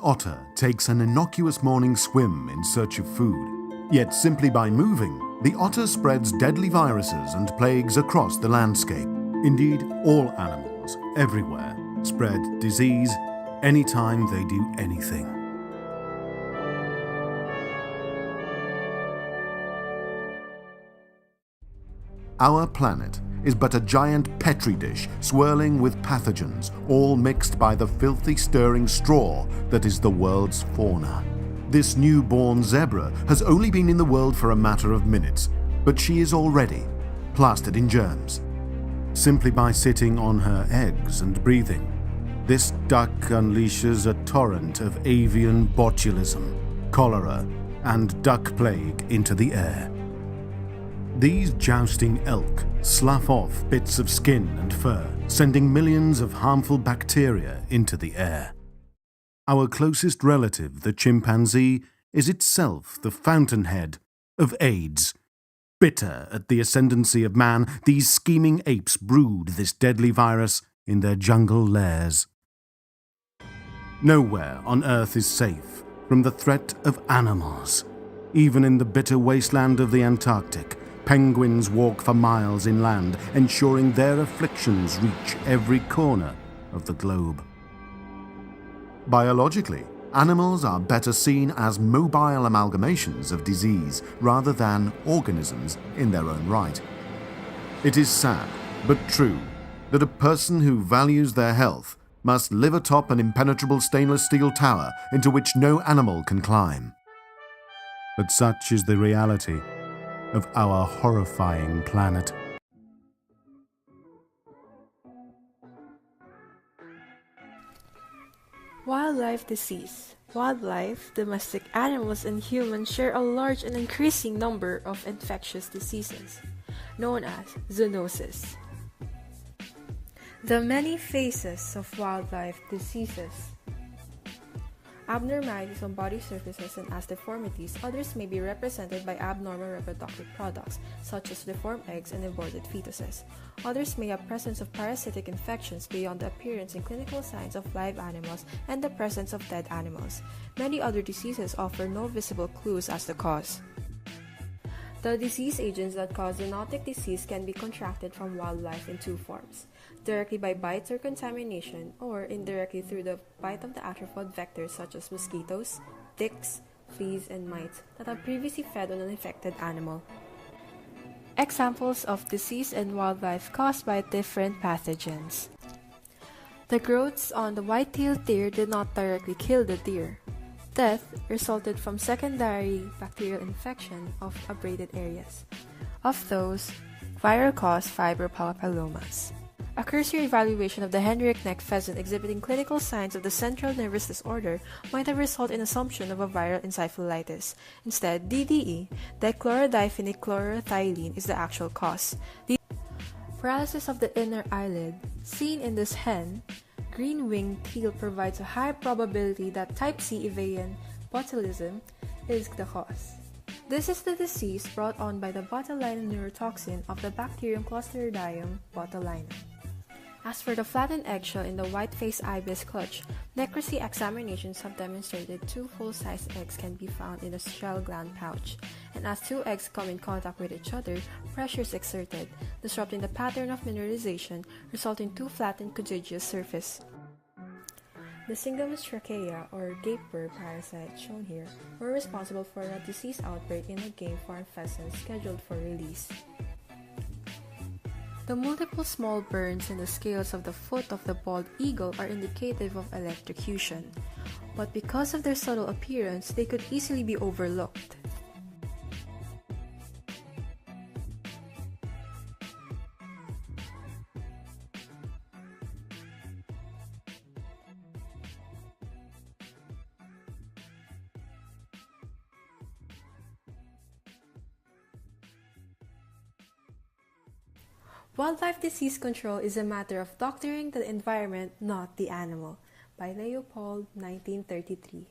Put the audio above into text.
otter takes an innocuous morning swim in search of food. Yet simply by moving, the otter spreads deadly viruses and plagues across the landscape. Indeed, all animals, everywhere, spread disease anytime they do anything. Our planet is but a giant petri dish swirling with pathogens, all mixed by the filthy stirring straw that is the world's fauna. This newborn zebra has only been in the world for a matter of minutes, but she is already plastered in germs. Simply by sitting on her eggs and breathing, this duck unleashes a torrent of avian botulism, cholera, and duck plague into the air. These jousting elk slough off bits of skin and fur, sending millions of harmful bacteria into the air. Our closest relative, the chimpanzee, is itself the fountainhead of AIDS. Bitter at the ascendancy of man, these scheming apes brood this deadly virus in their jungle lairs. Nowhere on Earth is safe from the threat of animals. Even in the bitter wasteland of the Antarctic, penguins walk for miles inland, ensuring their afflictions reach every corner of the globe. Biologically, animals are better seen as mobile amalgamations of disease rather than organisms in their own right. It is sad, but true, that a person who values their health must live atop an impenetrable stainless steel tower into which no animal can climb. But such is the reality of our horrifying planet. Wildlife disease. Wildlife, domestic animals, and humans share a large and increasing number of infectious diseases, known as zoonoses. The many phases of wildlife diseases. Abnormalities on body surfaces and as deformities, others may be represented by abnormal reproductive products, such as deformed eggs and aborted fetuses. Others may have presence of parasitic infections beyond the appearance and clinical signs of live animals and the presence of dead animals. Many other diseases offer no visible clues as to cause. The disease agents that cause zoonotic disease can be contracted from wildlife in two forms: directly by bites or contamination, or indirectly through the bite of the arthropod vectors such as mosquitoes, ticks, fleas, and mites that have previously fed on an infected animal. Examples of disease in wildlife caused by different pathogens. The growths on the white-tailed deer did not directly kill the deer. Death resulted from secondary bacterial infection of abraded areas. Of those, viral-caused fibropapillomas. A cursory evaluation of the Henrich-necked pheasant exhibiting clinical signs of the central nervous disorder might have resulted in assumption of a viral encephalitis. Instead, DDE, dichlorodiphenic-chlorothiazide, is the actual cause. The paralysis of the inner eyelid, seen in this hen, green-winged teal, provides a high probability that type C avian botulism is the cause. This is the disease brought on by the botulinum neurotoxin of the bacterium Clostridium botulinum. As for the flattened eggshell in the white-faced ibis clutch, necrosis examinations have demonstrated two full-size eggs can be found in the shell gland pouch, and as two eggs come in contact with each other, pressure is exerted, disrupting the pattern of mineralization, resulting in two flattened contiguous surface. The Syngamous trachea, or gape-bird parasite, shown here, were responsible for a disease outbreak in a game farm pheasant scheduled for release. The multiple small burns in the scales of the foot of the bald eagle are indicative of electrocution, but because of their subtle appearance, they could easily be overlooked. Wildlife disease control is a matter of doctoring the environment, not the animal. By Leopold, 1933.